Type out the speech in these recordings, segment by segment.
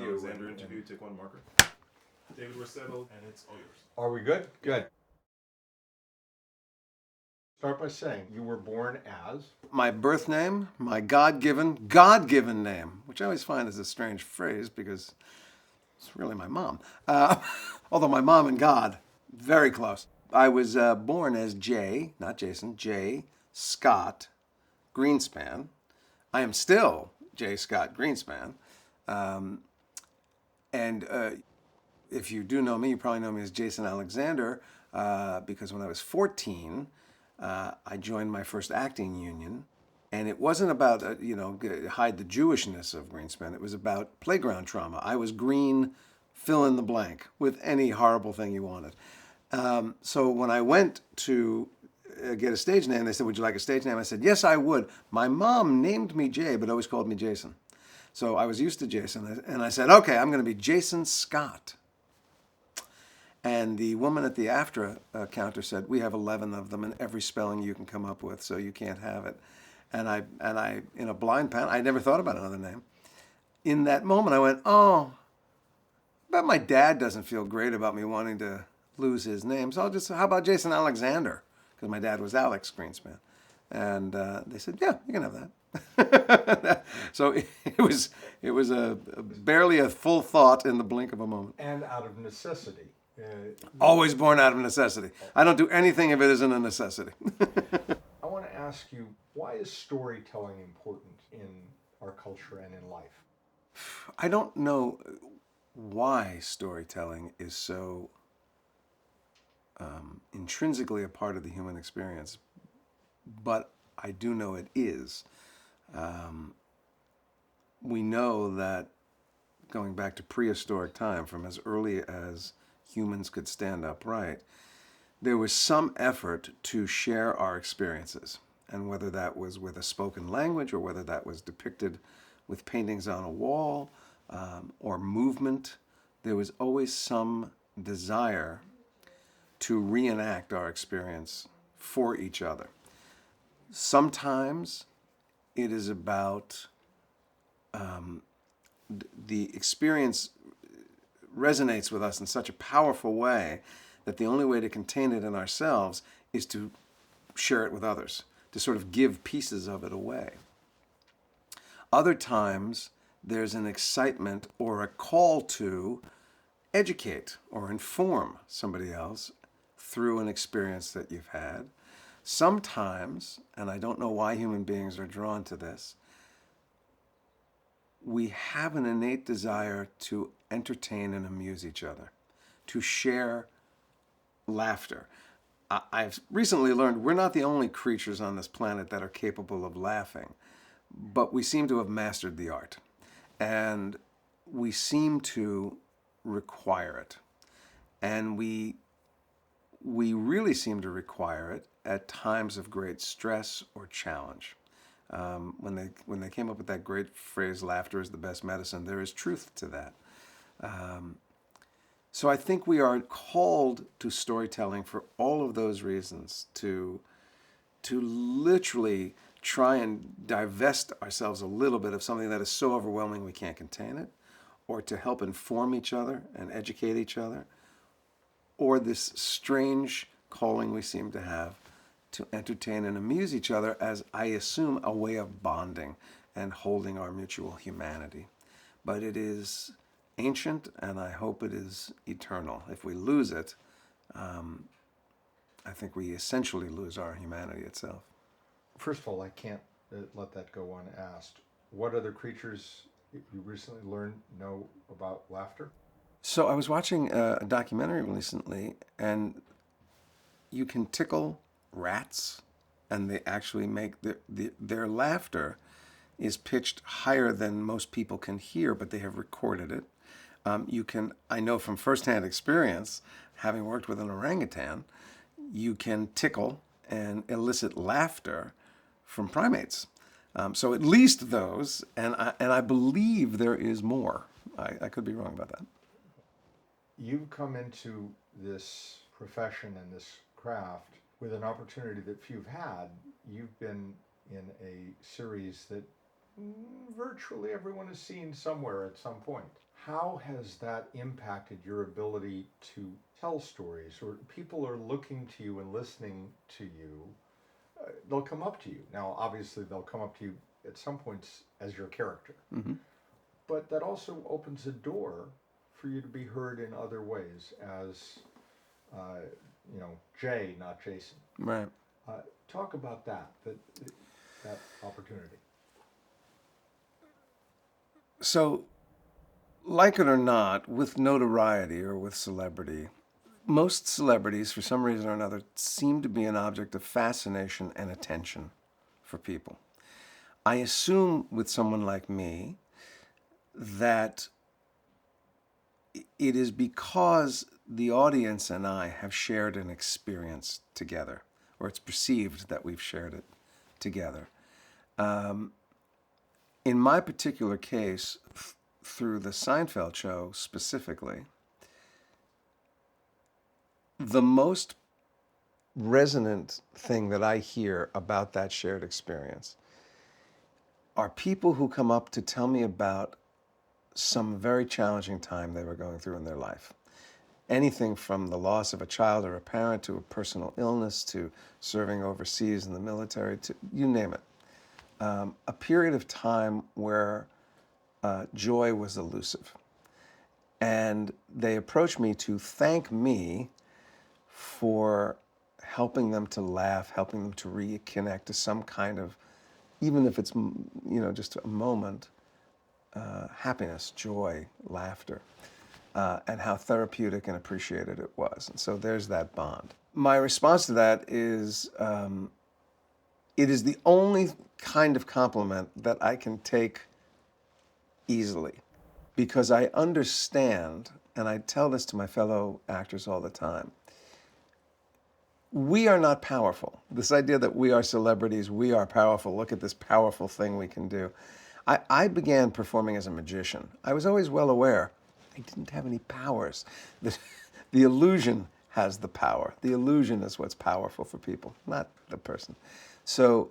Alexander interview. Take one marker. David, we're settled, and it's all yours. Are we good? Good. Start by saying you were born as. My birth name, my God-given name, which I always find is a strange phrase because it's really my mom. Although my mom and God, very close. I was born as J, not Jason, J. Scott Greenspan. I am still J. Scott Greenspan. And if you do know me, you probably know me as Jason Alexander because when I was 14, I joined my first acting union. And it wasn't about, hide the Jewishness of Greenspan. It was about playground trauma. I was green, fill in the blank, with any horrible thing you wanted. So when I went to get a stage name, they said, would you like a stage name? I said, yes, I would. My mom named me Jay, but always called me Jason. So I was used to Jason. And I said, okay, I'm going to be Jason Scott. And the woman at the AFTRA counter said, we have 11 of them in every spelling you can come up with, so you can't have it. And I, in a blind panic, I never thought about another name. In that moment, I went, oh, but my dad doesn't feel great about me wanting to lose his name, so how about Jason Alexander? Because my dad was Alex Greenspan. And they said, yeah, you can have that. So it was barely a full thought in the blink of a moment. And out of necessity. Always born out of necessity. I don't do anything if it isn't a necessity. I want to ask you, why is storytelling important in our culture and in life? I don't know why storytelling is so intrinsically a part of the human experience, but I do know it is. We know that going back to prehistoric time, from as early as humans could stand upright, there was some effort to share our experiences. And whether that was with a spoken language or whether that was depicted with paintings on a wall or movement, there was always some desire to reenact our experience for each other. Sometimes it is about the experience resonates with us in such a powerful way that the only way to contain it in ourselves is to share it with others, to sort of give pieces of it away. Other times, there's an excitement or a call to educate or inform somebody else through an experience that you've had. Sometimes, and I don't know why human beings are drawn to this, we have an innate desire to entertain and amuse each other, to share laughter. I've recently learned we're not the only creatures on this planet that are capable of laughing, but we seem to have mastered the art, and we seem to require it. And we really seem to require it at times of great stress or challenge. When they came up with that great phrase, laughter is the best medicine, there is truth to that. So I think we are called to storytelling for all of those reasons, to literally try and divest ourselves a little bit of something that is so overwhelming we can't contain it, or to help inform each other and educate each other, or this strange calling we seem to have to entertain and amuse each other as, I assume, a way of bonding and holding our mutual humanity. But it is ancient, and I hope it is eternal. If we lose it, I think we essentially lose our humanity itself. First of all, I can't let that go unasked. What other creatures you recently know about laughter? So I was watching a documentary recently, and you can tickle rats, and they actually make their laughter is pitched higher than most people can hear, but they have recorded it. I know from firsthand experience, having worked with an orangutan, you can tickle and elicit laughter from primates. So at least those, and I believe there is more. I could be wrong about that. You've come into this profession and this craft with an opportunity that few have had. You've been in a series that virtually everyone has seen somewhere at some point. how has that impacted your ability to tell stories? Or people are looking to you and listening to you, they'll come up to you. Now, obviously, they'll come up to you at some points as your character, Mm-hmm. but that also opens a door for you to be heard in other ways as, uh, Jay, not Jason. Right. Talk about that opportunity. So, like it or not, with notoriety or with celebrity, most celebrities, for some reason or another, seem to be an object of fascination and attention for people. I assume with someone like me that it is because the audience and I have shared an experience together, or it's perceived that we've shared it together. In my particular case, through the Seinfeld show specifically, the most resonant thing that I hear about that shared experience are people who come up to tell me about some very challenging time they were going through in their life. Anything from the loss of a child or a parent to a personal illness to serving overseas in the military to you name it. A period of time where joy was elusive. And they approached me to thank me for helping them to laugh, helping them to reconnect to some kind of, even if it's, just a moment, happiness, joy, laughter, and how therapeutic and appreciated it was. And so there's that bond. My response to that is, it is the only kind of compliment that I can take easily, because I understand, and I tell this to my fellow actors all the time, we are not powerful. This idea that we are celebrities, we are powerful, look at this powerful thing we can do. I began performing as a magician. I was always well aware I didn't have any powers. The illusion has the power. The illusion is what's powerful for people, not the person. So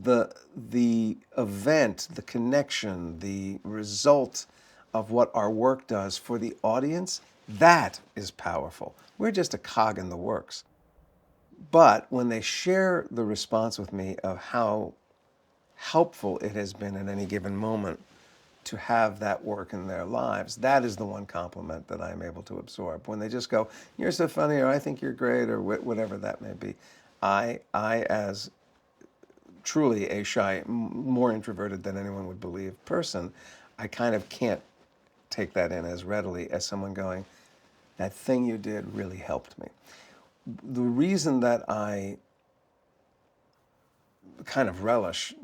the event, the connection, the result of what our work does for the audience, that is powerful. We're just a cog in the works. But when they share the response with me of how helpful it has been at any given moment to have that work in their lives, that is the one compliment that I'm able to absorb. When they just go, "You're so funny," or "I think you're great," or whatever that may be, I as truly a shy, more introverted than anyone would believe person, I kind of can't take that in as readily as someone going, "That thing you did really helped me." The reason that I kind of relish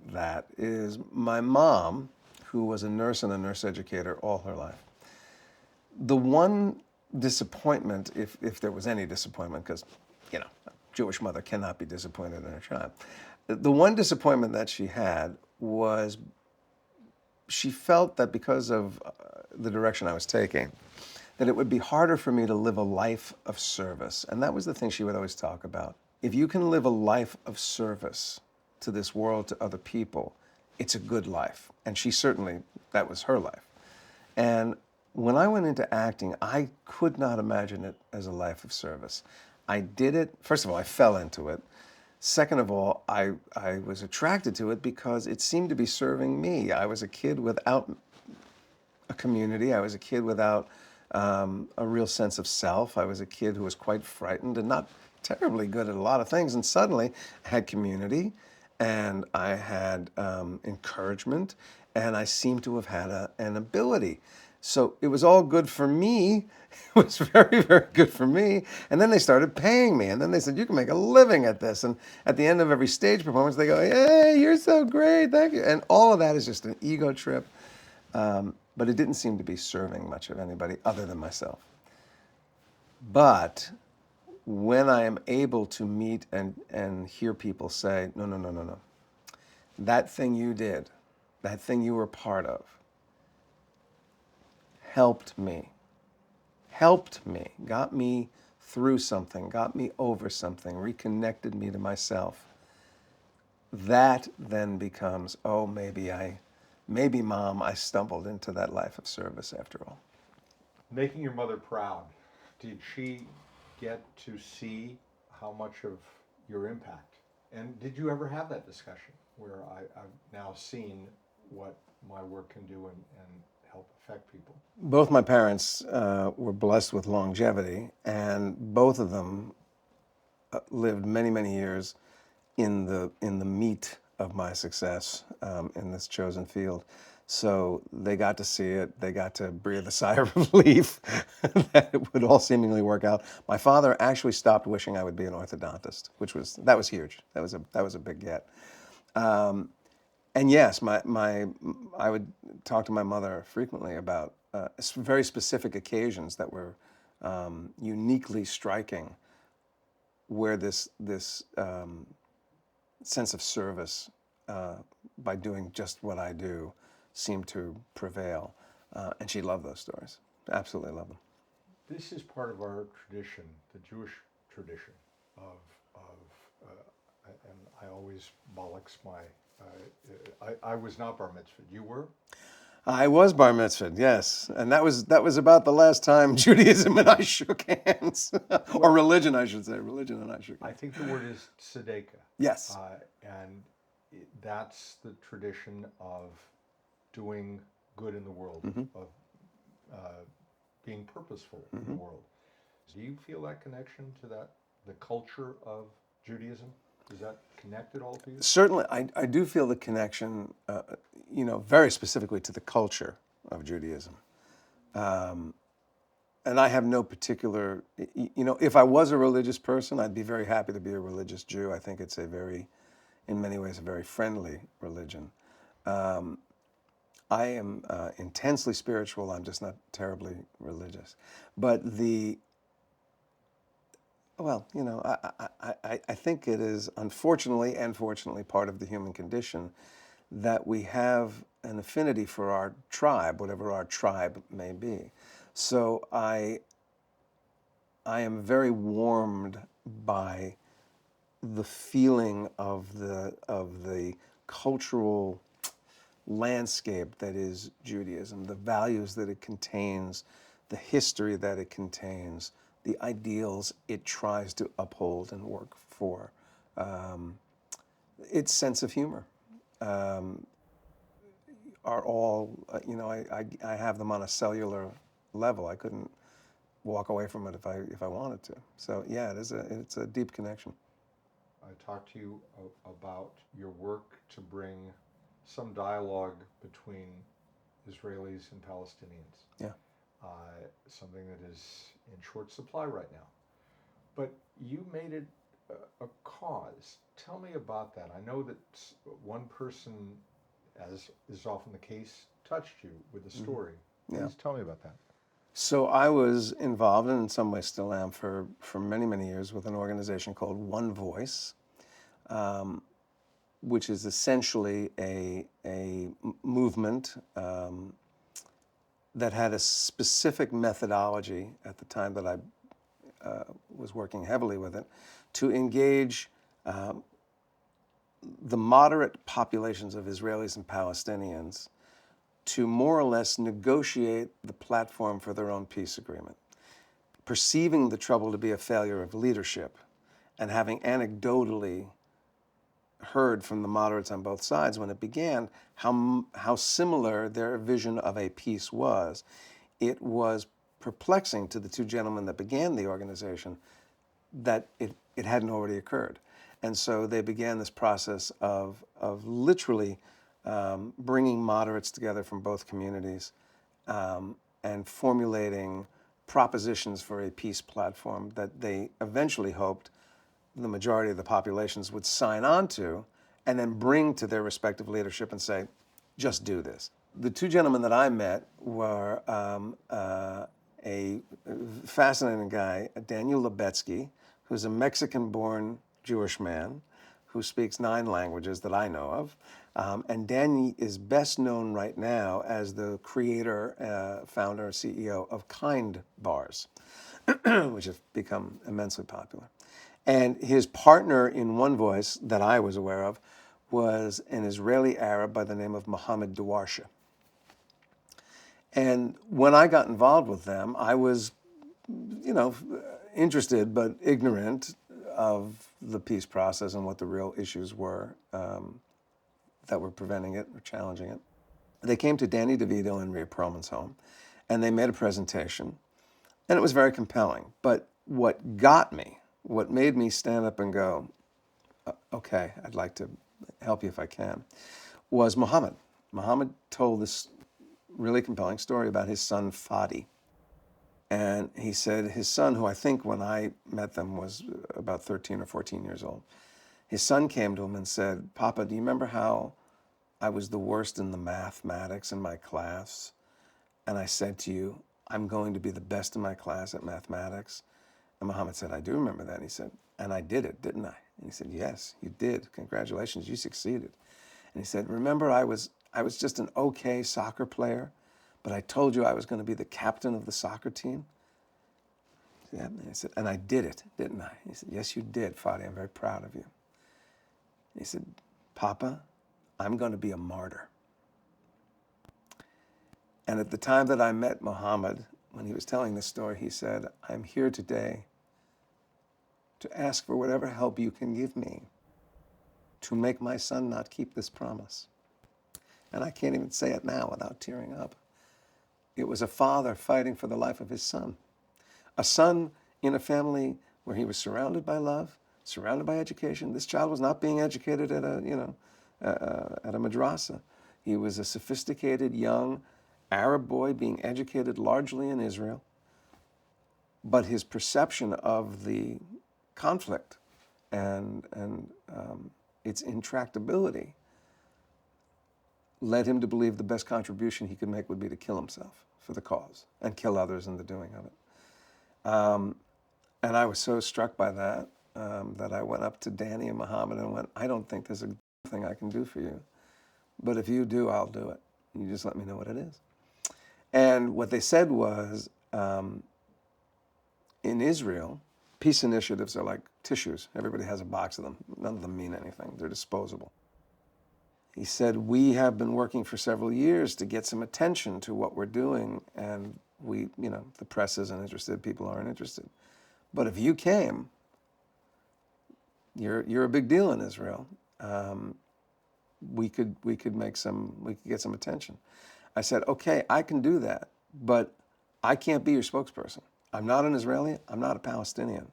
that is my mom, who was a nurse and a nurse educator all her life. The one disappointment, if there was any disappointment, because, a Jewish mother cannot be disappointed in her child. The one disappointment that she had was she felt that because of the direction I was taking, that it would be harder for me to live a life of service. And that was the thing she would always talk about. If you can live a life of service to this world, to other people, it's a good life. And she certainly, that was her life. And when I went into acting, I could not imagine it as a life of service. I did it, first of all, I fell into it. Second of all, I was attracted to it because it seemed to be serving me. I was a kid without a community. I was a kid without a real sense of self. I was a kid who was quite frightened and not terribly good at a lot of things. And suddenly I had community and I had encouragement and I seemed to have had an ability. So it was all good for me. It was very, very good for me. And then they started paying me. And then they said, "You can make a living at this." And at the end of every stage performance, they go, "Hey, you're so great, thank you." And all of that is just an ego trip. But it didn't seem to be serving much of anybody other than myself. But when I am able to meet and hear people say, no. That thing you did, that thing you were part of, helped me, got me through something, got me over something, reconnected me to myself. That then becomes, oh, maybe I maybe, Mom, I stumbled into that life of service after all. Making your mother proud, did she get to see how much of your impact? And did you ever have that discussion where I've now seen what my work can do and help affect people? Both my parents were blessed with longevity, and both of them lived many, many years in the meat of my success in this chosen field. So they got to see it. They got to breathe a sigh of relief that it would all seemingly work out. My father actually stopped wishing I would be an orthodontist, that was huge. That was a big get. And yes, I would talk to my mother frequently about very specific occasions that were uniquely striking, where this sense of service by doing just what I do seemed to prevail. And she loved those stories. Absolutely loved them. This is part of our tradition, the Jewish tradition and I always bollocks my, I was not bar mitzvahed. You were? I was bar mitzvahed, yes, and that was about the last time Judaism and I shook hands, or religion, I should say. Religion and I shook I hands. think the word is tzedekah. Yes. And that's the tradition of doing good in the world, of being purposeful in the world. Do you feel that connection to the culture of Judaism? Is that connected all to you? Certainly, I do feel the connection, very specifically to the culture of Judaism. And I have no particular, if I was a religious person, I'd be very happy to be a religious Jew. I think it's in many ways, a very friendly religion. I am intensely spiritual. I'm just not terribly religious. But I think it is unfortunately and fortunately part of the human condition that we have an affinity for our tribe, whatever our tribe may be. So I am very warmed by the feeling of the cultural landscape that is Judaism, the values that it contains, the history that it contains, the ideals it tries to uphold and work for, its sense of humor are all, I have them on a cellular level. I couldn't walk away from it if I wanted to. So yeah, it's a deep connection. I talked to you about your work to bring some dialogue between Israelis and Palestinians. Yeah. Something that is in short supply right now. But you made it a cause. Tell me about that. I know that one person, as is often the case, touched you with a story. Yeah. Please tell me about that. So I was involved, and in some ways still am, for many, many years with an organization called One Voice, which is essentially a movement that had a specific methodology at the time that I was working heavily with it to engage the moderate populations of Israelis and Palestinians to more or less negotiate the platform for their own peace agreement, perceiving the trouble to be a failure of leadership and having anecdotally heard from the moderates on both sides when it began how similar their vision of a peace was. It was perplexing to the two gentlemen that began the organization that it hadn't already occurred. And so they began this process of literally bringing moderates together from both communities and formulating propositions for a peace platform that they eventually hoped the majority of the populations would sign on to and then bring to their respective leadership and say, just do this. The two gentlemen that I met were a fascinating guy, Daniel Lebetsky, who's a Mexican-born Jewish man who speaks 9 languages that I know of. And Danny is best known right now as the creator, founder, CEO of Kind Bars, which have become immensely popular. And his partner in One Voice that I was aware of was an Israeli Arab by the name of Mohammed Dawarsha. And when I got involved with them, I was, interested but ignorant of the peace process and what the real issues were that were preventing it or challenging it. They came to Danny DeVito and Rhea Perlman's home, and they made a presentation, and it was very compelling. But what got me, what made me stand up and go, okay, I'd like to help you if I can, was Muhammad. Muhammad told this really compelling story about his son Fadi. And he said his son, who I think when I met them was about 13 or 14 years old, his son came to him and said, Papa, do you remember how I was the worst in the mathematics in my class? And I said to you, I'm going to be the best in my class at mathematics. And Muhammad said, I do remember that. And he said, and I did it, didn't I? And he said, yes, you did. Congratulations, you succeeded. And he said, remember, I was just an okay soccer player, but I told you I was going to be the captain of the soccer team. Yeah, and he said, and I did it, didn't I? He said, yes, you did, Fadi. I'm very proud of you. He said, Papa, I'm going to be a martyr. And at the time that I met Muhammad, when he was telling this story, he said, I'm here today to ask for whatever help you can give me to make my son not keep this promise. And I can't even say it now without tearing up. It was a father fighting for the life of his son. A son in a family where he was surrounded by love, surrounded by education. This child was not being educated at a madrasa. He was a sophisticated young Arab boy being educated largely in Israel. But his perception of the conflict and its intractability led him to believe the best contribution he could make would be to kill himself for the cause and kill others in the doing of it. And I was so struck by that that I went up to Danny and Muhammad and went, I don't think there's a thing I can do for you, but if you do, I'll do it. You just let me know what it is. And what they said was, in Israel, peace initiatives are like tissues. Everybody has a box of them. None of them mean anything. They're disposable. He said, we have been working for several years to get some attention to what we're doing, and the press isn't interested, people aren't interested. But if you came, you're a big deal in Israel. We could get some attention. I said, okay, I can do that, but I can't be your spokesperson. I'm not an Israeli, I'm not a Palestinian.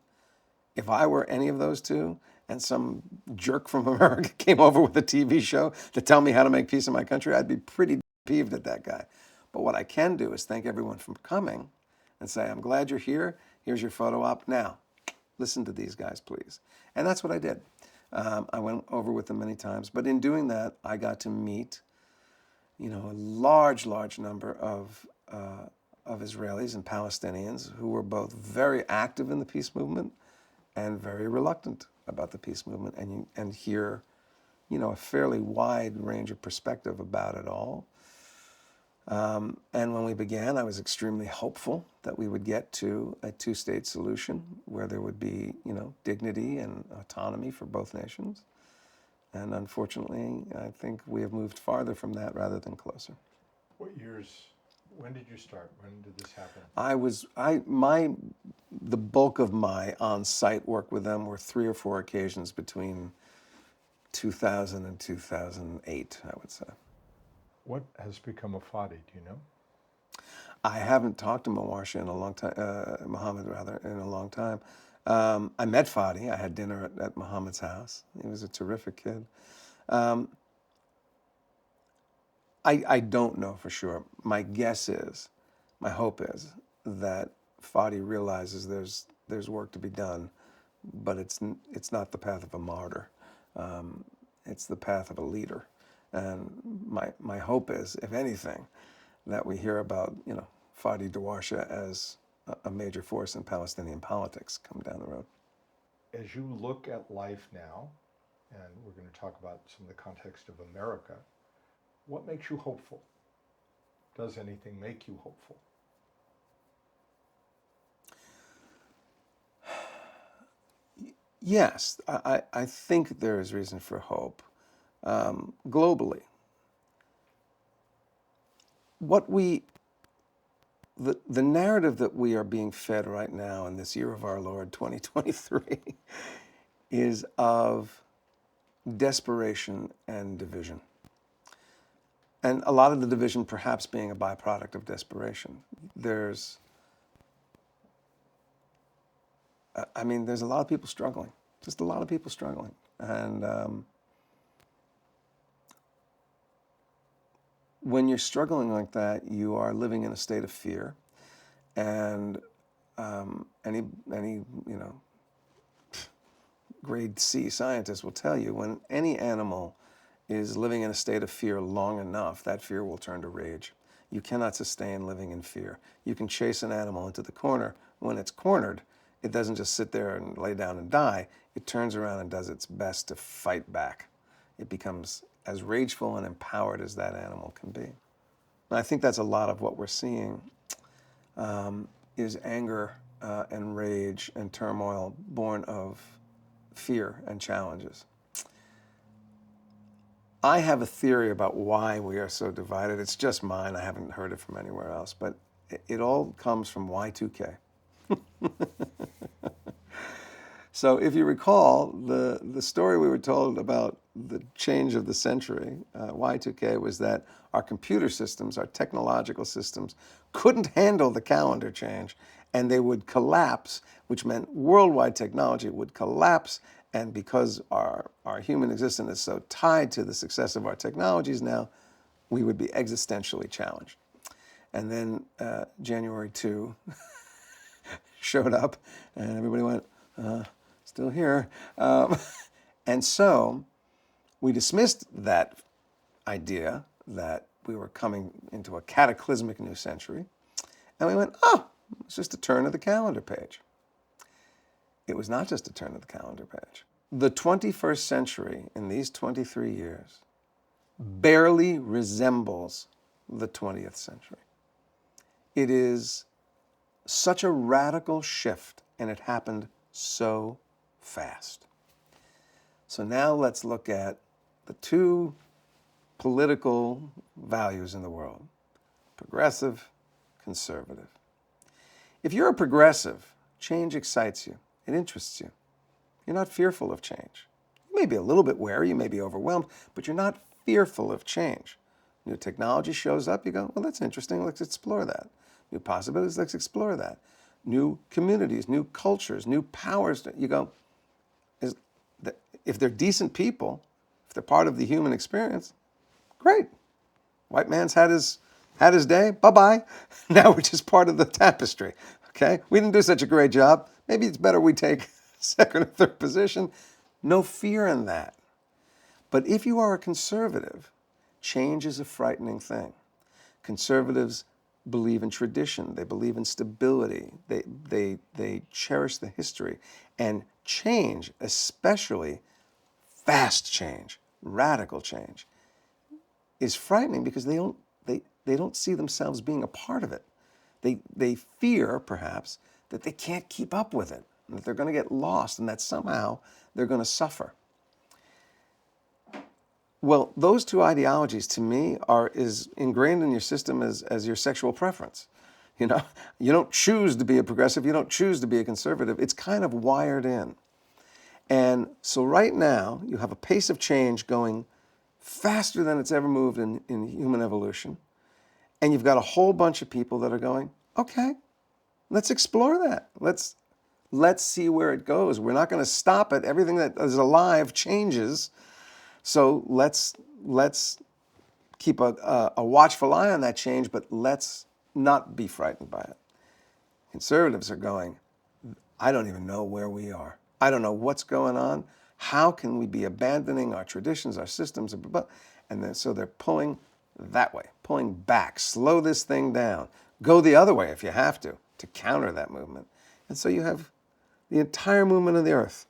If I were any of those two, and some jerk from America came over with a TV show to tell me how to make peace in my country, I'd be pretty peeved at that guy. But what I can do is thank everyone for coming and say, I'm glad you're here. Here's your photo op. Now, listen to these guys, please. And that's what I did. I went over with them many times. But in doing that, I got to meet, a large number of Israelis and Palestinians who were both very active in the peace movement and very reluctant about the peace movement, and hear, a fairly wide range of perspective about it all. And when we began, I was extremely hopeful that we would get to a two-state solution where there would be, dignity and autonomy for both nations. And unfortunately, I think we have moved farther from that rather than closer. When did you start? When did this happen? The bulk of my on-site work with them were 3 or 4 occasions between 2000 and 2008, I would say. What has become of Fadi, do you know? I haven't talked to Muhammad in a long time. I met Fadi. I had dinner at Muhammad's house. He was a terrific kid. I don't know for sure. My hope is that Fadi realizes there's work to be done, but it's not the path of a martyr. It's the path of a leader. And my hope is, if anything, that we hear about Fadi Dawarsha as a major force in Palestinian politics come down the road. As you look at life now, and we're going to talk about some of the context of America, what makes you hopeful? Does anything make you hopeful? Yes, I think there is reason for hope. globally. The narrative that we are being fed right now in this year of our Lord 2023 is of desperation and division. And a lot of the division perhaps being a byproduct of desperation. There's a lot of people struggling, just a lot of people struggling. And when you're struggling like that, you are living in a state of fear. And any grade C scientist will tell you when any animal is living in a state of fear long enough, that fear will turn to rage. You cannot sustain living in fear. You can chase an animal into the corner. When it's cornered, it doesn't just sit there and lay down and die. It turns around and does its best to fight back. It becomes as rageful and empowered as that animal can be. And I think that's a lot of what we're seeing is anger and rage and turmoil born of fear and challenges. I have a theory about why we are so divided. It's just mine. I haven't heard it from anywhere else. But it all comes from Y2K. So if you recall, the story we were told about the change of the century, Y2K, was that our computer systems, our technological systems, couldn't handle the calendar change, and they would collapse, which meant worldwide technology would collapse. And because our human existence is so tied to the success of our technologies now, we would be existentially challenged. And then January 2 showed up, and everybody went, still here. And so we dismissed that idea that we were coming into a cataclysmic new century, and we went, oh, it's just a turn of the calendar page. It was not just a turn of the calendar page. The 21st century, in these 23 years, barely resembles the 20th century. It is such a radical shift, and it happened so fast. So now let's look at the two political values in the world: progressive, conservative. If you're a progressive, change excites you. It interests you. You're not fearful of change. You may be a little bit wary, you may be overwhelmed, but you're not fearful of change. New technology shows up, you go, well, that's interesting, let's explore that. New possibilities, let's explore that. New communities, new cultures, new powers, you go, if they're decent people, if they're part of the human experience, great. White man's had his day, bye-bye. Now we're just part of the tapestry, okay? We didn't do such a great job. Maybe it's better we take second or third position. No fear in that. But if you are a conservative, change is a frightening thing. Conservatives believe in tradition. They believe in stability. They cherish the history. And change, especially fast change, radical change, is frightening because they don't see themselves being a part of it. They fear, perhaps, that they can't keep up with it, and that they're going to get lost, and that somehow they're going to suffer. Well, those two ideologies, to me, are as ingrained in your system as your sexual preference. You know, you don't choose to be a progressive, you don't choose to be a conservative. It's kind of wired in. And so right now, you have a pace of change going faster than it's ever moved in human evolution. And you've got a whole bunch of people that are going, okay, let's explore that. Let's see where it goes. We're not going to stop it. Everything that is alive changes. So let's keep a watchful eye on that change, but let's not be frightened by it. Conservatives are going, I don't even know where we are. I don't know what's going on. How can we be abandoning our traditions, our systems? And then so they're pulling that way, pulling back, slow this thing down, go the other way if you have to counter that movement. And so you have the entire movement of the earth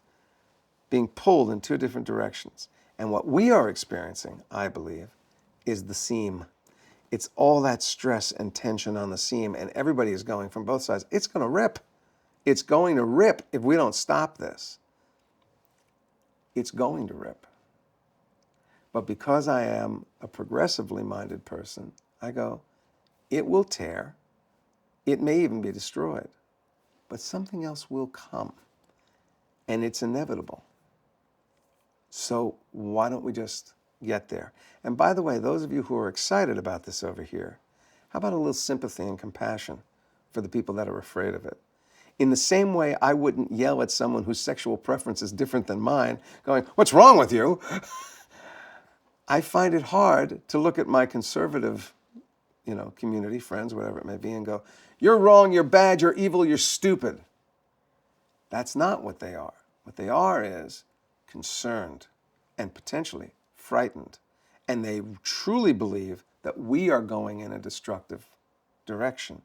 being pulled in two different directions. And what we are experiencing, I believe, is the seam. It's all that stress and tension on the seam, and everybody is going from both sides. It's going to rip. It's going to rip if we don't stop this. It's going to rip. But because I am a progressively minded person, I go, it will tear. It may even be destroyed. But something else will come. And it's inevitable. So why don't we just get there? And by the way, those of you who are excited about this over here, how about a little sympathy and compassion for the people that are afraid of it? In the same way, I wouldn't yell at someone whose sexual preference is different than mine, going, "What's wrong with you?" I find it hard to look at my conservative, community, friends, whatever it may be, and go, "You're wrong, you're bad, you're evil, you're stupid." That's not what they are. What they are is concerned and potentially frightened. And they truly believe that we are going in a destructive direction.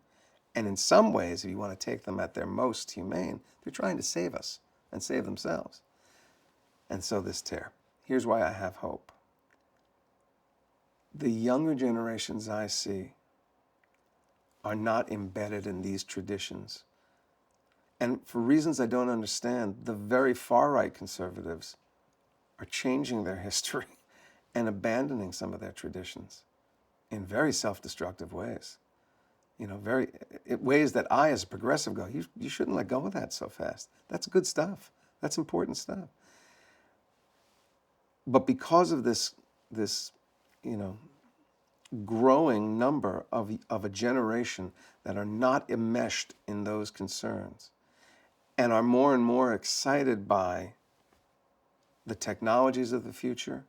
And in some ways, if you want to take them at their most humane, they're trying to save us and save themselves. And so this tear. Here's why I have hope. The younger generations I see are not embedded in these traditions. And for reasons I don't understand, the very far-right conservatives are changing their history and abandoning some of their traditions in very self-destructive ways. Ways that I, as a progressive, go, you shouldn't let go of that so fast. That's good stuff. That's important stuff. But because of this growing number of a generation that are not enmeshed in those concerns and are more and more excited by the technologies of the future,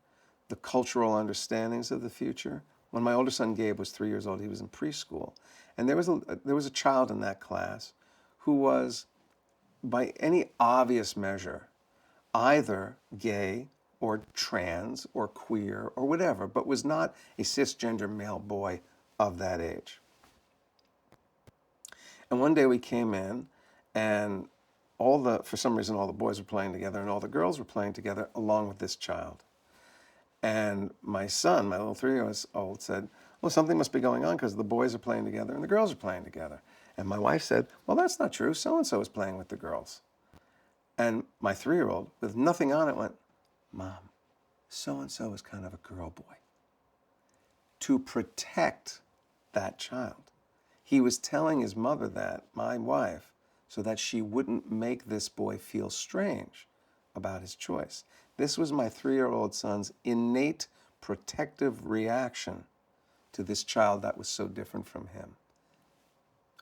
the cultural understandings of the future. When my older son Gabe was 3 years old, he was in preschool, and there was a child in that class who was, by any obvious measure, either gay or trans or queer or whatever, but was not a cisgender male boy of that age. And one day we came in, and for some reason, all the boys were playing together and all the girls were playing together along with this child. And my son, my little 3-year-old, said, "Well, something must be going on because the boys are playing together and the girls are playing together." And my wife said, "Well, that's not true. So-and-so is playing with the girls." And my 3-year-old, with nothing on it, went, "Mom, so-and-so is kind of a girl boy." To protect that child. He was telling his mother that, my wife, so that she wouldn't make this boy feel strange about his choice. This was my 3-year-old son's innate protective reaction to this child that was so different from him.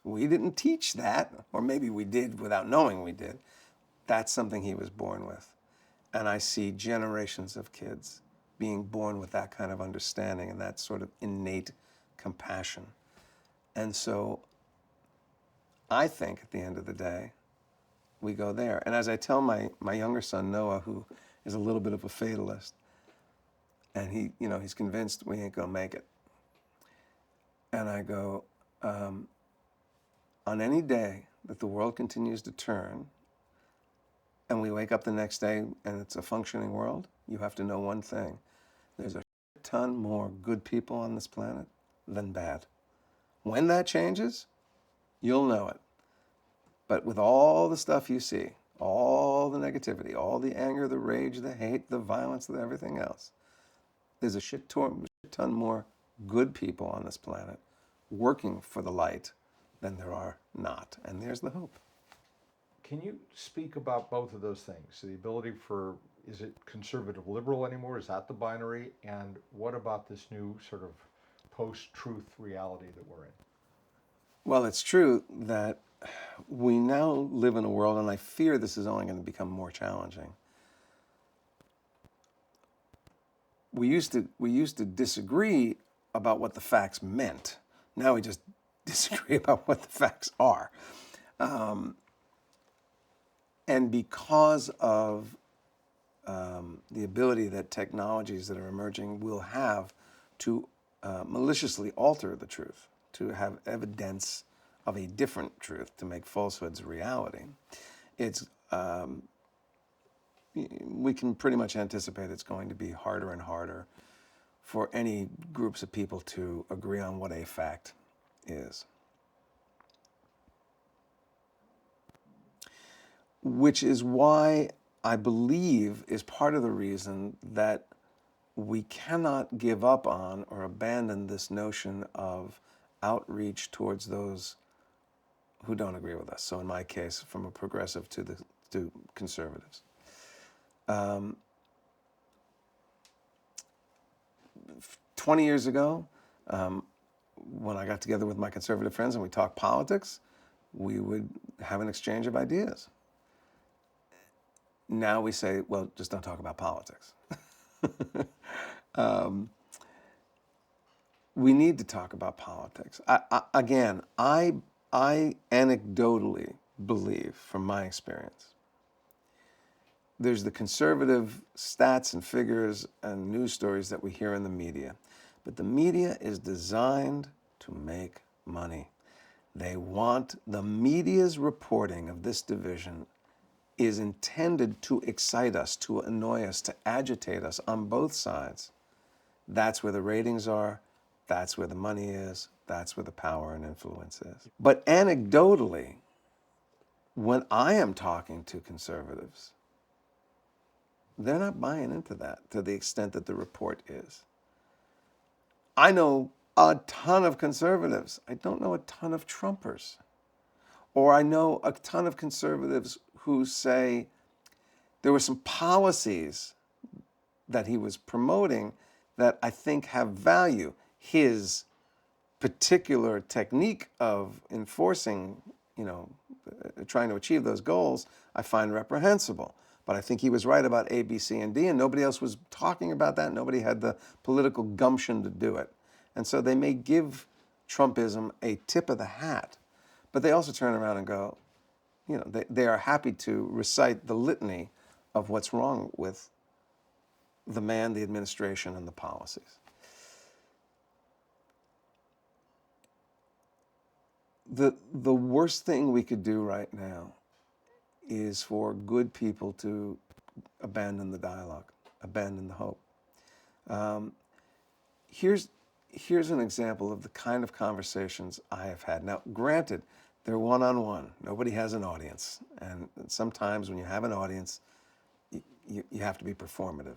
We didn't teach that, or maybe we did without knowing we did. That's something he was born with. And I see generations of kids being born with that kind of understanding and that sort of innate compassion. And so I think at the end of the day, we go there. And as I tell my younger son, Noah, who is a little bit of a fatalist, and he's convinced we ain't gonna make it. And I go, on any day that the world continues to turn and we wake up the next day and it's a functioning world, you have to know one thing. There's a ton more good people on this planet than bad. When that changes, you'll know it. But with all the stuff you see, all the negativity, all the anger, the rage, the hate, the violence, the everything else, there's a shit ton more good people on this planet working for the light than there are not. And there's the hope. Can you speak about both of those things? The ability for, is it conservative liberal anymore? Is that the binary? And what about this new sort of post-truth reality that we're in? Well, it's true that we now live in a world, and I fear this is only going to become more challenging. We used to disagree about what the facts meant. Now we just disagree about what the facts are. And because of the ability that technologies that are emerging will have to maliciously alter the truth, to have evidence of a different truth, to make falsehoods a reality, we can pretty much anticipate it's going to be harder and harder for any groups of people to agree on what a fact is. Which is why I believe is part of the reason that we cannot give up on or abandon this notion of outreach towards those who don't agree with us. So in my case, from a progressive to conservatives. 20 years ago, when I got together with my conservative friends and we talked politics, we would have an exchange of ideas. Now we say, well, just don't talk about politics. We need to talk about politics. I anecdotally believe, from my experience, there's the conservative stats and figures and news stories that we hear in the media. But the media is designed to make money. The media's reporting of this division is intended to excite us, to annoy us, to agitate us on both sides. That's where the ratings are. That's where the money is. That's where the power and influence is. But anecdotally, when I am talking to conservatives, they're not buying into that to the extent that the report is. I know a ton of conservatives. I don't know a ton of Trumpers. Or I know a ton of conservatives who say there were some policies that he was promoting that I think have value. His particular technique of enforcing, trying to achieve those goals, I find reprehensible. But I think he was right about A, B, C, and D, and nobody else was talking about that. Nobody had the political gumption to do it. And so they may give Trumpism a tip of the hat, but they also turn around and go, they are happy to recite the litany of what's wrong with the man, the administration, and the policies. The worst thing we could do right now is for good people to abandon the dialogue, abandon the hope. Here's an example of the kind of conversations I have had. Now, granted, they're one-on-one. Nobody has an audience. And sometimes when you have an audience, you have to be performative.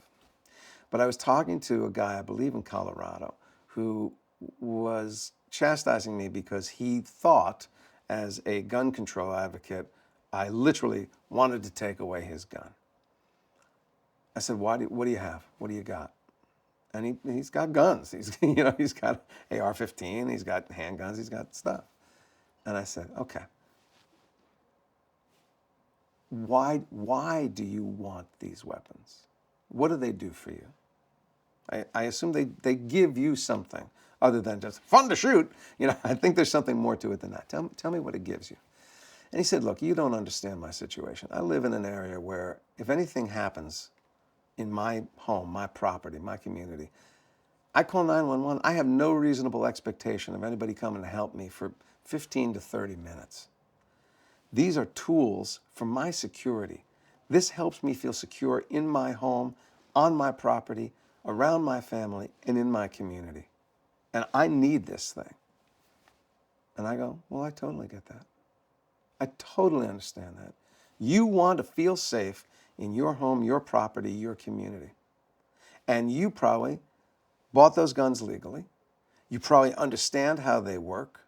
But I was talking to a guy, I believe in Colorado, who was chastising me because he thought, as a gun control advocate, I literally wanted to take away his gun. I said, what do you have? What do you got? And he's got guns. He's got AR-15, he's got handguns, he's got stuff. And I said, okay, why do you want these weapons? What do they do for you? I assume they give you something other than just fun to shoot. I think there's something more to it than that. Tell me what it gives you. And he said, look, you don't understand my situation. I live in an area where if anything happens in my home, my property, my community, I call 911. I have no reasonable expectation of anybody coming to help me for 15 to 30 minutes. These are tools for my security. This helps me feel secure in my home, on my property, around my family, and in my community. And I need this thing. And I go, well, I totally get that. I totally understand that. You want to feel safe in your home, your property, your community. And you probably bought those guns legally. You probably understand how they work.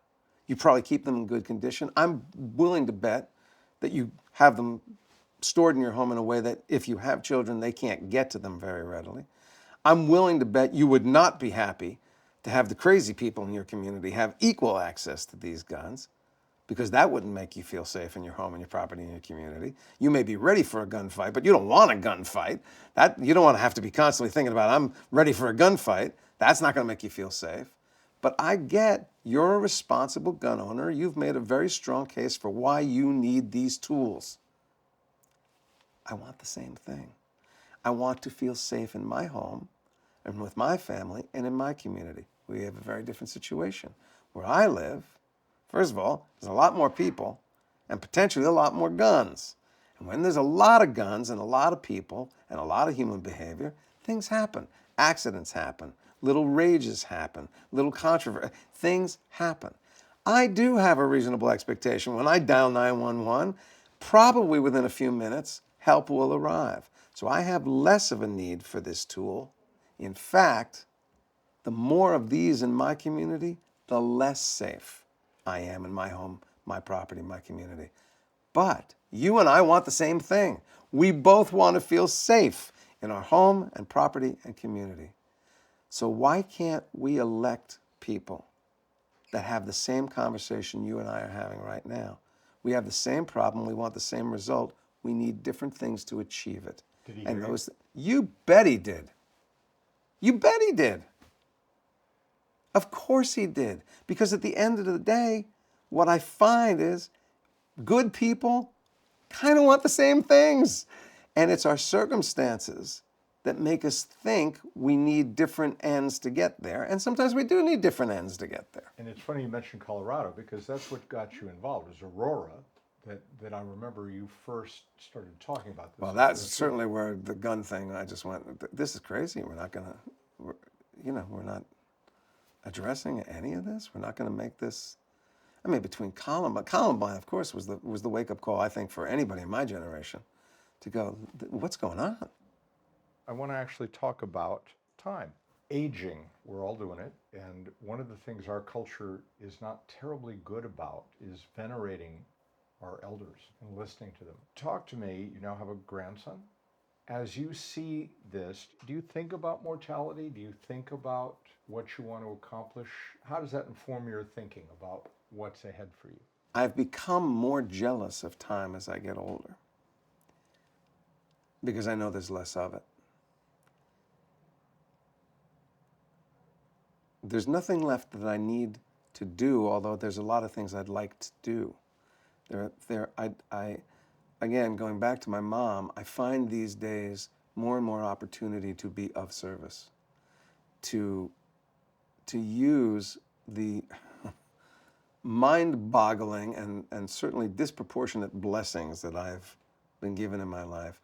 You probably keep them in good condition. I'm willing to bet that you have them stored in your home in a way that if you have children, they can't get to them very readily. I'm willing to bet you would not be happy to have the crazy people in your community have equal access to these guns, because that wouldn't make you feel safe in your home and your property and your community. You may be ready for a gunfight, but you don't want a gunfight. You don't want to have to be constantly thinking about, I'm ready for a gunfight. That's not going to make you feel safe. But I get you're a responsible gun owner. You've made a very strong case for why you need these tools. I want the same thing. I want to feel safe in my home and with my family and in my community. We have a very different situation. Where I live, first of all, there's a lot more people and potentially a lot more guns. And when there's a lot of guns and a lot of people and a lot of human behavior, things happen. Accidents happen. Little rages happen. Little controversy. Things happen. I do have a reasonable expectation when I dial 911, probably within a few minutes, help will arrive. So I have less of a need for this tool In fact, the more of these in my community, the less safe I am in my home, my property, my community. But you and I want the same thing. We both want to feel safe in our home and property and community. So why can't we elect people that have the same conversation you and I are having right now? We have the same problem. We want the same result. We need different things to achieve it. Did he And hear those, you bet he did. You bet he did. Of course he did. Because at the end of the day, what I find is good people kind of want the same things. And it's our circumstances that make us think we need different ends to get there. And sometimes we do need different ends to get there. And it's funny you mentioned Colorado, because that's what got you involved, was Aurora, that I remember you first started talking about this. Well, that's certainly where the gun thing, I just went, this is crazy. We're not going to, we're not addressing any of this. We're not going to make this. I mean, between Columbine, of course, was the wake-up call, I think, for anybody in my generation to go, what's going on? I want to actually talk about time. Aging, we're all doing it. And one of the things our culture is not terribly good about is venerating our elders and listening to them. Talk to me, you now have a grandson. As you see this, do you think about mortality? Do you think about what you want to accomplish? How does that inform your thinking about what's ahead for you? I've become more jealous of time as I get older because I know there's less of it. There's nothing left that I need to do, although there's a lot of things I'd like to do. Again, going back to my mom, I find these days more and more opportunity to be of service, to use the mind-boggling and certainly disproportionate blessings that I've been given in my life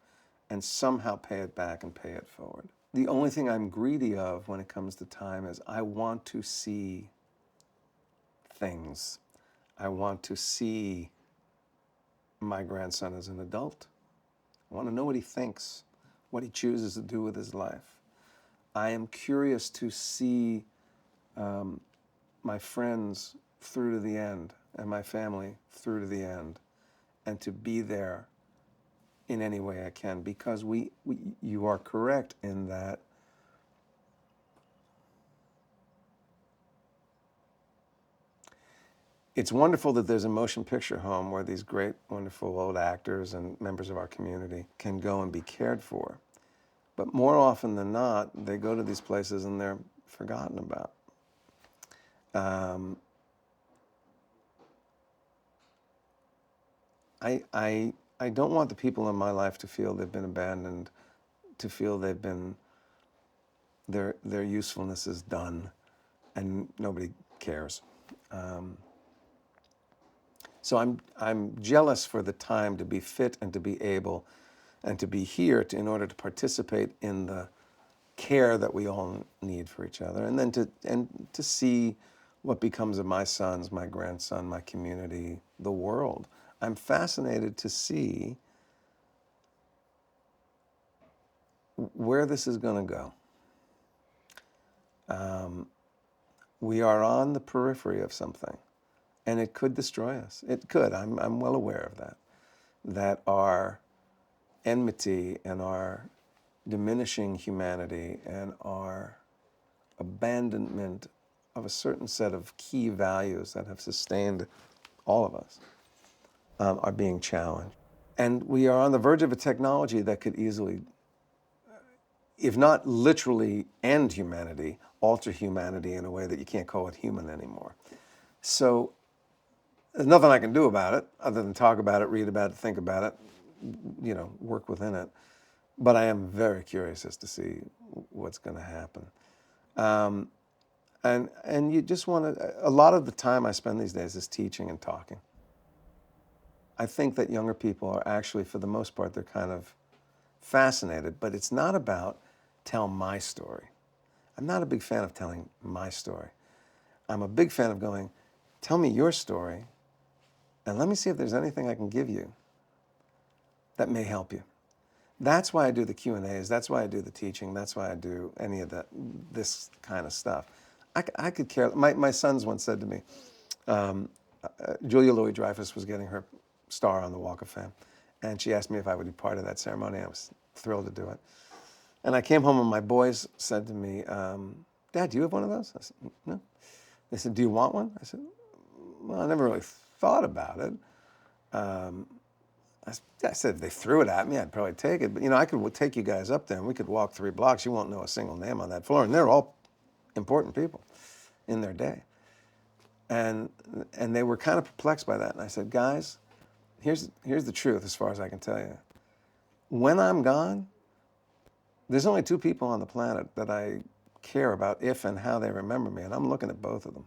and somehow pay it back and pay it forward. The only thing I'm greedy of when it comes to time is I want to see things. I want to see my grandson as an adult. I want to know what he thinks, what he chooses to do with his life. I am curious to see my friends through to the end and my family through to the end, and to be there in any way I can, because you are correct in that it's wonderful that there's a motion picture home where these great, wonderful old actors and members of our community can go and be cared for. But more often than not, they go to these places and they're forgotten about. I don't want the people in my life to feel they've been abandoned, to feel they've been, their usefulness is done and nobody cares. So I'm jealous for the time to be fit and to be able and to be here in order to participate in the care that we all need for each other, and then to see what becomes of my sons, my grandson, my community, the world. I'm fascinated to see where this is going to go. We are on the periphery of something, and it could destroy us. It could. I'm well aware of that. That our enmity and our diminishing humanity and our abandonment of a certain set of key values that have sustained all of us are being challenged. And we are on the verge of a technology that could easily, if not literally end humanity, alter humanity in a way that you can't call it human anymore. So there's nothing I can do about it other than talk about it, read about it, think about it, work within it. But I am very curious as to see what's going to happen. And you just want to, a lot of the time I spend these days is teaching and talking. I think that younger people are actually, for the most part, they're kind of fascinated, but it's not about tell my story. I'm not a big fan of telling my story. I'm a big fan of going, tell me your story, and let me see if there's anything I can give you that may help you. That's why I do the Q&As. That's why I do the teaching. That's why I do any of this kind of stuff. I could care. My sons once said to me, Julia Louis-Dreyfus was getting her star on the Walk of Fame, and she asked me if I would be part of that ceremony. I was thrilled to do it. And I came home and my boys said to me, Dad, do you have one of those? I said, no. They said, do you want one? I said, well, I never really thought about it. I said, if they threw it at me, I'd probably take it. But, I could take you guys up there and we could walk 3 blocks. You won't know a single name on that floor. And they're all important people in their day. And they were kind of perplexed by that. And I said, guys, here's the truth as far as I can tell you. When I'm gone, there's only 2 people on the planet that I care about if and how they remember me. And I'm looking at both of them.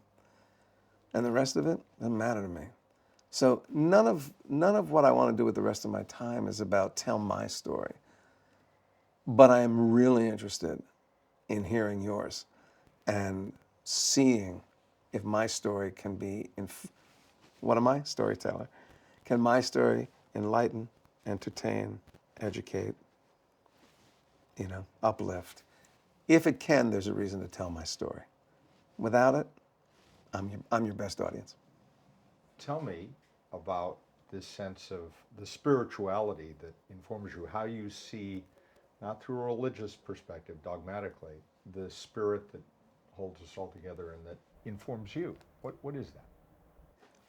And the rest of it doesn't matter to me. So none of what I want to do with the rest of my time is about tell my story. But I am really interested in hearing yours and seeing if my story can be, what am I? Storyteller. Can my story enlighten, entertain, educate, uplift? If it can, there's a reason to tell my story. Without it, I'm your best audience. Tell me about this sense of the spirituality that informs you, how you see, not through a religious perspective, dogmatically, the spirit that holds us all together and that informs you. What is that?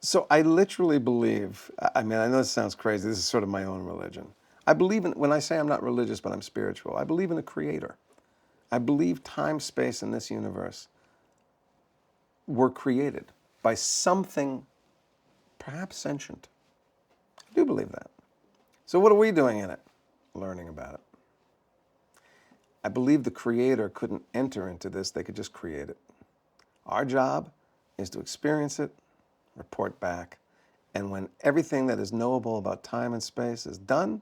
So I literally believe, I know this sounds crazy, this is sort of my own religion. I believe in, when I say I'm not religious, but I'm spiritual, I believe in a creator. I believe time, space, and this universe were created by something perhaps sentient. I do believe that. So what are we doing in it? Learning about it. I believe the creator couldn't enter into this, they could just create it. Our job is to experience it, report back, and when everything that is knowable about time and space is done,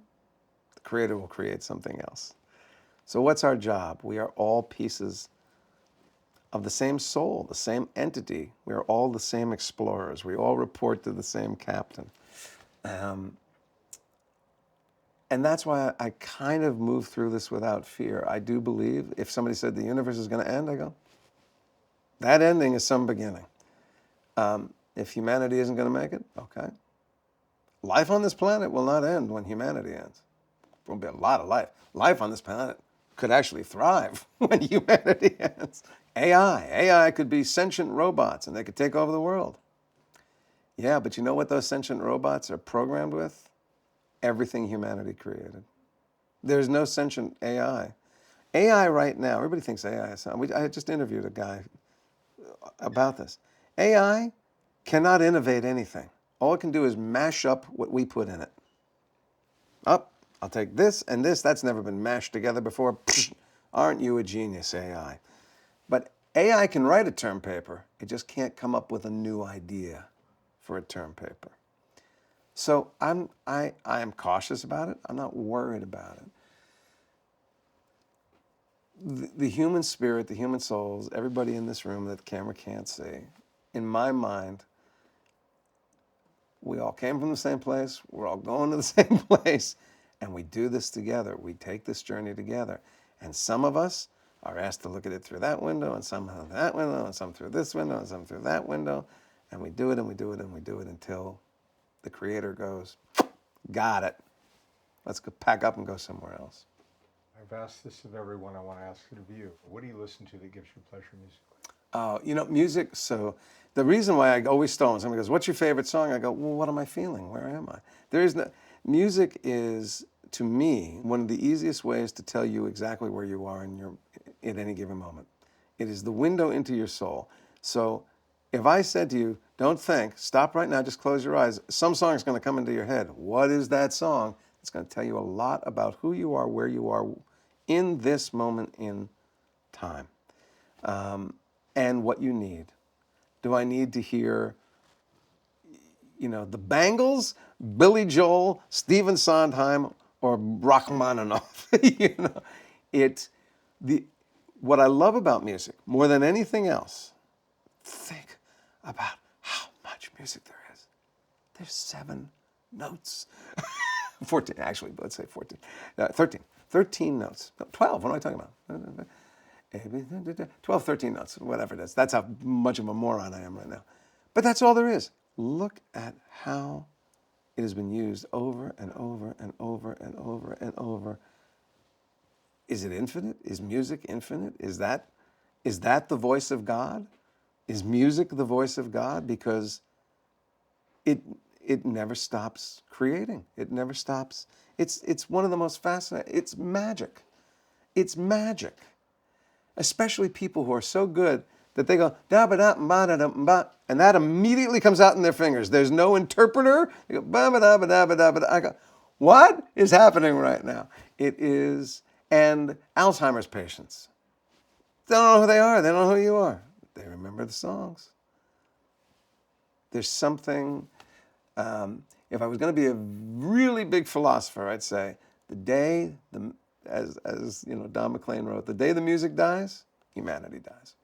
the creator will create something else. So what's our job? We are all pieces of the same soul, the same entity. We are all the same explorers. We all report to the same captain. And that's why I kind of move through this without fear. I do believe if somebody said the universe is going to end, I go, that ending is some beginning. If humanity isn't going to make it, okay. Life on this planet will not end when humanity ends. There will be a lot of life. Life on this planet could actually thrive when humanity ends. AI could be sentient robots and they could take over the world. Yeah, but you know what those sentient robots are programmed with? Everything humanity created. There's no sentient AI. AI right now, everybody thinks AI is something. I just interviewed a guy about this. AI cannot innovate anything. All it can do is mash up what we put in it. I'll take this and this. That's never been mashed together before. Aren't you a genius, AI? But AI can write a term paper. It just can't come up with a new idea for a term paper. So I am cautious about it. I'm not worried about it. The human spirit, the human souls, everybody in this room that the camera can't see, in my mind, we all came from the same place. We're all going to the same place. And we do this together. We take this journey together. And some of us are asked to look at it through that window, and some through that window, and some through this window, and some through that window. And we do it, and we do it, and we do it until the creator goes, got it. Let's go pack up and go somewhere else. I've asked this of everyone. I want to ask it of you. What do you listen to that gives you pleasure musically? Music, so the reason why I always stall when somebody goes, what's your favorite song? I go, well, what am I feeling? Where am I? Music is, to me, one of the easiest ways to tell you exactly where you are at any given moment. It is the window into your soul. So if I said to you, don't think, stop right now, just close your eyes, some song is going to come into your head. What is that song? It's going to tell you a lot about who you are, where you are in this moment in time, and what you need. Do I need to hear, the Bangles, Billy Joel, Stephen Sondheim, or Rachmaninoff? What I love about music, more than anything else, think about how much music there is. There's 7 notes. 14, actually, let's say 14. 13. 13 notes. No, 12, what am I talking about? 12, 13 notes, whatever it is. That's how much of a moron I am right now. But that's all there is. Look at how it has been used over and over and over and over and over. Is it infinite? Is music infinite? Is that the voice of God? Is music the voice of God? Because it never stops creating. It never stops. It's one of the most fascinating. It's magic. It's magic. Especially people who are so good that they go da ba da ba da ba, and that immediately comes out in their fingers. There's no interpreter. They go ba ba da ba da ba da ba. I go, what is happening right now? It is, and Alzheimer's patients. They don't know who they are. They don't know who you are. They remember the songs. There's something. If I was going to be a really big philosopher, I'd say the day as Don McLean wrote, the day the music dies, humanity dies.